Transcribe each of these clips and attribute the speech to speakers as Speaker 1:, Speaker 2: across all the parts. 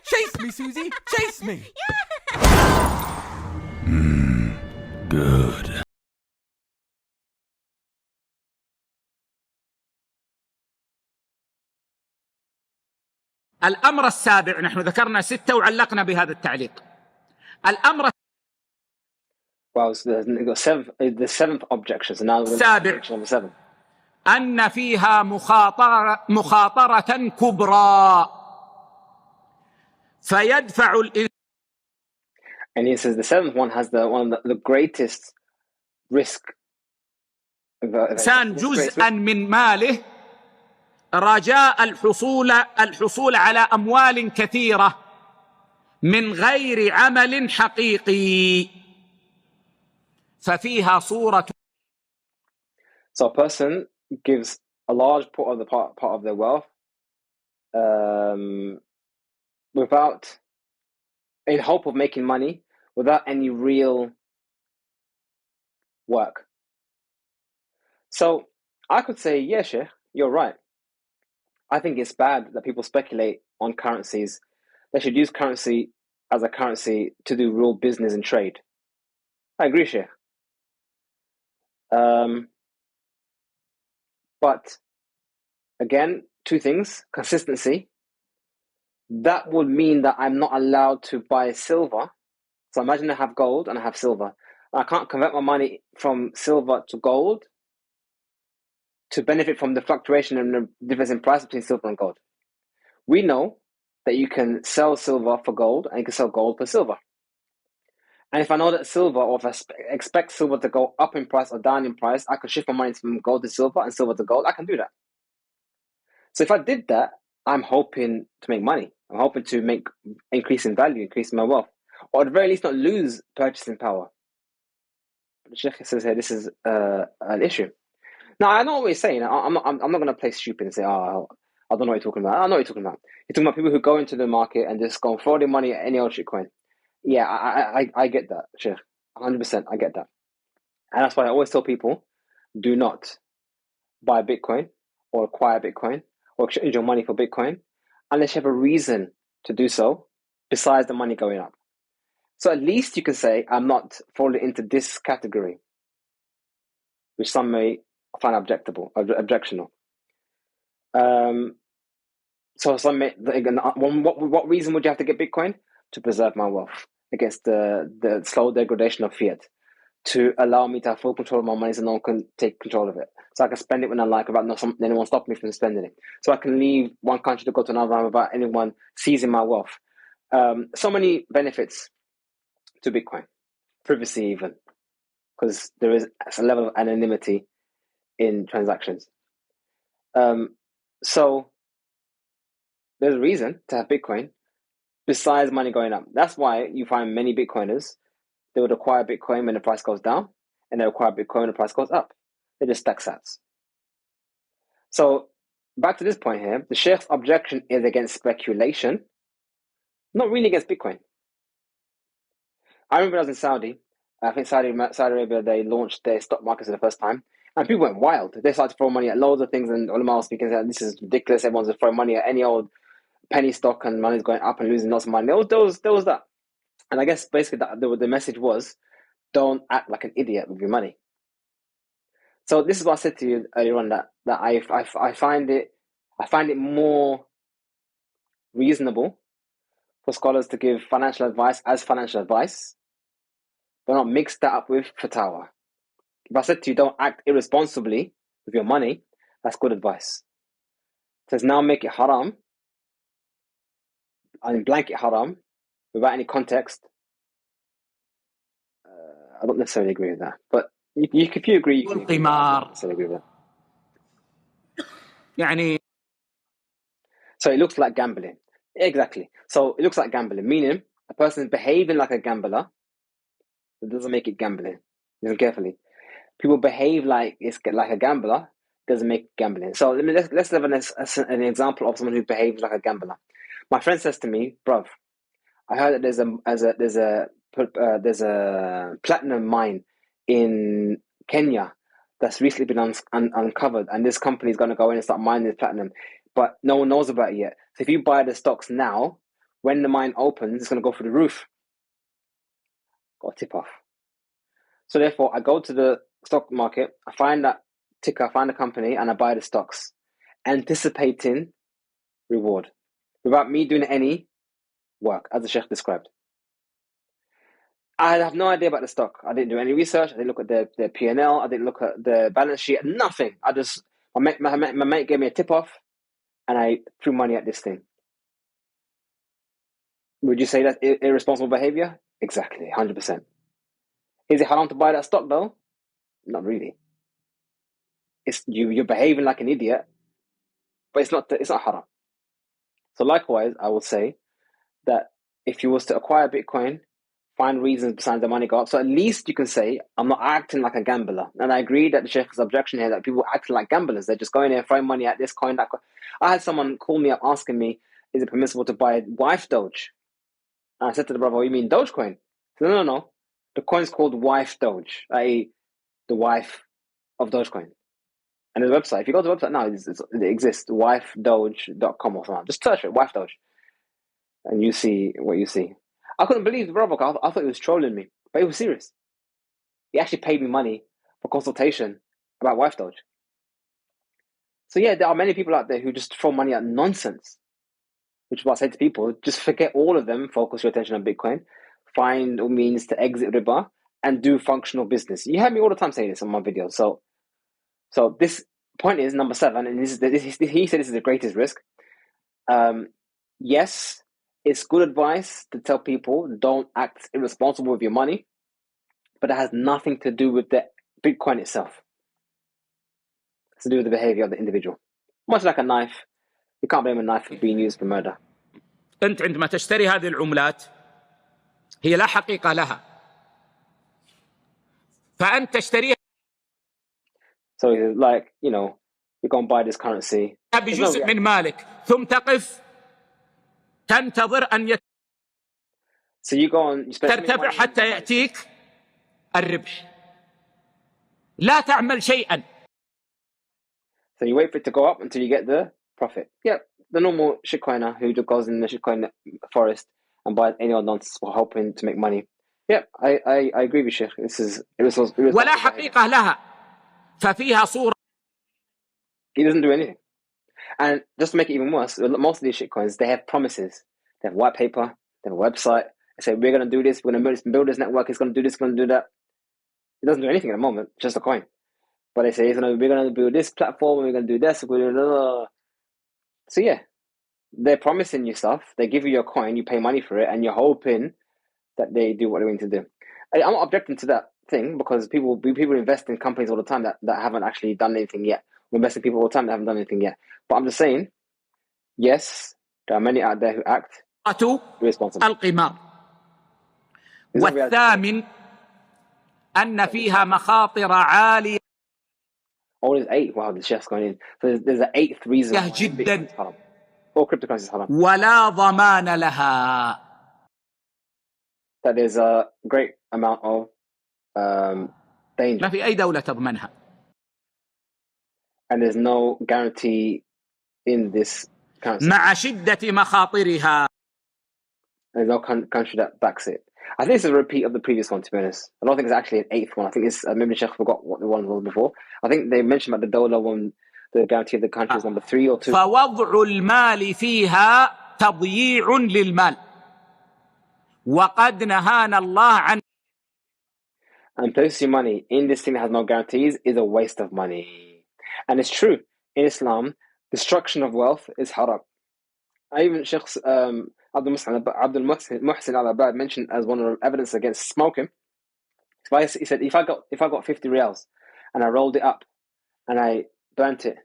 Speaker 1: Chase me, Susie! Chase me!
Speaker 2: Good.
Speaker 3: الأمر السابع، نحن ذكرنا 6 وعلقنا بهذا التعليق. الأمر
Speaker 4: Well, so the seventh objection. So now
Speaker 3: السابع
Speaker 4: objection number 7.
Speaker 3: أن فيها مخاطرة كبرى فيدفع الإنسان.
Speaker 4: And he says the 7th one has one of the greatest risk.
Speaker 3: جزءا من ماله رجاء الحصول على أموال كثيرة من غير عمل حقيقي ففيها صورة.
Speaker 4: So a person gives a large part of their wealth without, in hope of making money, without any real work. So I could say, yeah, Sheikh, you're right. I think it's bad that people speculate on currencies. They should use currency as a currency to do real business and trade. I agree, Sheikh. But again, 2 things: consistency. That would mean that I'm not allowed to buy silver. So imagine I have gold and I have silver. I can't convert my money from silver to gold to benefit from the fluctuation and the difference in price between silver and gold. We know that you can sell silver for gold and you can sell gold for silver. And if I know that silver, or if I expect silver to go up in price or down in price, I can shift my money from gold to silver and silver to gold. I can do that. So if I did that, I'm hoping to make money. I'm hoping to make increase in value, increase in my wealth, or at the very least not lose purchasing power. But the Sheikh says here this is an issue. Now I know what he's saying. I'm not going to play stupid and say, "Oh, I don't know what you're talking about." I know what you're talking about. You're talking about people who go into the market and just go and throw their money at any old shitcoin. Yeah, I get that, Sheikh. 100%, I get that. And that's why I always tell people, do not buy Bitcoin or acquire Bitcoin or exchange your money for Bitcoin unless you have a reason to do so besides the money going up. So at least you can say, I'm not falling into this category, which some may find objectionable. So some may, what reason would you have to get Bitcoin? To preserve my wealth against the slow degradation of fiat, to allow me to have full control of my money so no one can take control of it. So I can spend it when I like without anyone stopping me from spending it. So I can leave one country to go to another without anyone seizing my wealth. So many benefits to Bitcoin. Privacy even, because there is a level of anonymity in transactions. So there's a reason to have Bitcoin besides money going up. That's why you find many Bitcoiners, they would acquire Bitcoin when the price goes down, and they acquire Bitcoin when the price goes up. They just stack sats. So back to this point here, the Sheikh's objection is against speculation, not really against Bitcoin. I remember when I was in Saudi, I think Saudi Arabia, they launched their stock markets for the first time, and people went wild. They started to throw money at loads of things, and ulama was speaking, this is ridiculous, everyone's just throwing money at any old penny stock, and money's going up and losing lots of money. There was that. And I guess basically the message was, don't act like an idiot with your money. So this is what I said to you earlier on, that I find it more reasonable for scholars to give financial advice as financial advice, but not mix that up with fatwa. If I said to you, don't act irresponsibly with your money, that's good advice. It says now make it haram, and blanket haram, without any context. I don't necessarily agree with that, but if you agree, you can agree. I don't necessarily agree with that. So it looks like gambling. Exactly. So it looks like gambling, meaning a person is behaving like a gambler. It doesn't make it gambling. Listen carefully. People behave like it's like a gambler. Doesn't make it gambling. So let's have an example of someone who behaves like a gambler. My friend says to me, "Bruv, I heard that there's a platinum mine in Kenya that's recently been uncovered, and this company is going to go in and start mining this platinum, but no one knows about it yet. So if you buy the stocks now, when the mine opens, it's going to go through the roof. Got a tip off. So therefore, I go to the stock market, I find that ticker, I find the company, and I buy the stocks, anticipating reward without me doing any work, as the Sheikh described. I have no idea about the stock. I didn't do any research. I didn't look at their P&L. I didn't look at the balance sheet. Nothing. My mate gave me a tip off, and I threw money at this thing. Would you say that's irresponsible behavior? Exactly, 100%. Is it haram to buy that stock though? Not really. You're behaving like an idiot, but it's not haram. So likewise, I would say that if you was to acquire Bitcoin, find reasons besides the money go up. So at least you can say, I'm not acting like a gambler. And I agree that the Sheikh's objection here, that people acting like gamblers. They're just going there, throwing money at this coin, that coin. I had someone call me up asking me, is it permissible to buy wife Doge? And I said to the brother, oh, you mean Dogecoin? He said, no. The coin's called wife Doge, i.e. the wife of Dogecoin. And there's a website. If you go to the website now, it exists, wifedoge.com or something. Just search it, wife Doge. And you see what you see. I couldn't believe the brother. I thought he was trolling me, but he was serious. He actually paid me money for consultation about wife Doge. So yeah, there are many people out there who just throw money at nonsense. Which is what I say to people, just forget all of them, focus your attention on Bitcoin, find means to exit riba, and do functional business. You hear me all the time say this on my videos. So this point is number 7, and he said this is the greatest risk. Yes, it's good advice to tell people don't act irresponsible with your money, but it has nothing to do with the Bitcoin itself. It's to do with the behavior of the individual. Much like a knife, you can't blame a knife for being used for murder.
Speaker 3: أنت عندما تشتري هذه العملات هي لا حقيقة لها، فأنت تشتريها.
Speaker 4: So it's like, you go and buy this currency.
Speaker 3: بجزء من مالك ثم تقف تنتظر أن
Speaker 4: So you go and
Speaker 3: ترتفع حتى يأتيك الربح. لا تعمل شيئا.
Speaker 4: So you wait for it to go up until you get the profit. Yeah, the normal shitcoiner who just goes in the shitcoin forest and buys any old nonsense for hoping to make money. Yeah, I agree with Sheikh. This is
Speaker 3: ولا حقيقة لها ففيها صورة.
Speaker 4: He doesn't do anything. And just to make it even worse, most of these shitcoins, they have promises. They have white paper, they have a website. They say, we're going to do this, we're going to build this network, it's going to do this, going to do that. It doesn't do anything at the moment, just a coin. But they say, we're going to build this platform, we're going to do this, So yeah, they're promising you stuff, they give you your coin, you pay money for it, and you're hoping that they do what they're going to do. I'm not objecting to that thing, because people invest in companies all the time that haven't actually done anything yet. We invest in people all the time that haven't done anything yet. But I'm just saying, yes, there are many out there who act irresponsible.
Speaker 3: القمار. والثامن أن فيها مخاطر عالية.
Speaker 4: Oh, there's 8. Wow, the chef's going in. So there's an 8th reason why Bitcoin is haram. All cryptocurrency is haram.
Speaker 3: ولا ضمان لها.
Speaker 4: That there's a great amount of danger.
Speaker 3: ما في أي دولة تضمنها.
Speaker 4: And there's no guarantee in this currency.
Speaker 3: مع شدة مخاطرها.
Speaker 4: There's no country that backs it. I think it's a repeat of the previous one, to be honest. I don't think it's actually an 8th one. I think it's, maybe Sheikh forgot what the one was before. I think they mentioned about the dollar one, the guarantee of the country is number 3 or 2.
Speaker 3: فوضع المال فيها تضييع للمال. وقد نهانا الله عن.
Speaker 4: And placing your money in this thing that has no guarantees is a waste of money. And it's true. In Islam, destruction of wealth is haram. Even Sheikh Abdul Muhsin al-Abad mentioned as one of the evidence against smoking. He said, if I got 50 riyals and I rolled it up and I burnt it,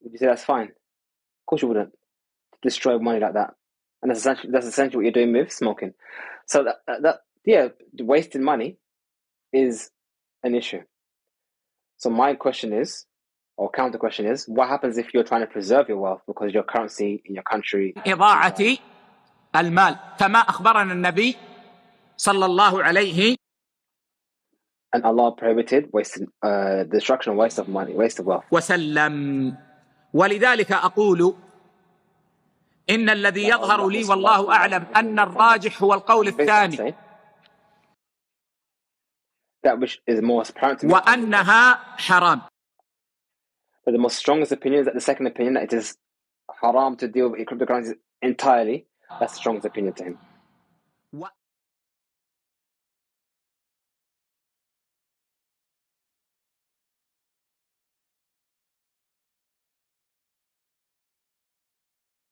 Speaker 4: would you say that's fine? Of course you wouldn't. Destroy money like that. And that's essentially what you're doing with smoking. So wasting money is an issue. So my question is, or counter question is, what happens if you're trying to preserve your wealth because your currency in your country?
Speaker 3: إضاعة المال كما أخبرنا النبي صلى الله عليه.
Speaker 4: And Allah prohibited destruction and waste of money, waste of wealth.
Speaker 3: وسلم. ولذلك أقول إن الذي يظهر لي والله أعلم أن الراجح هو القول الثاني
Speaker 4: that which is most apparent to me.
Speaker 3: وأنها حرام.
Speaker 4: But the most strongest opinion is that the second opinion, that it is haram to deal with cryptocurrencies entirely. That's the strongest opinion to him.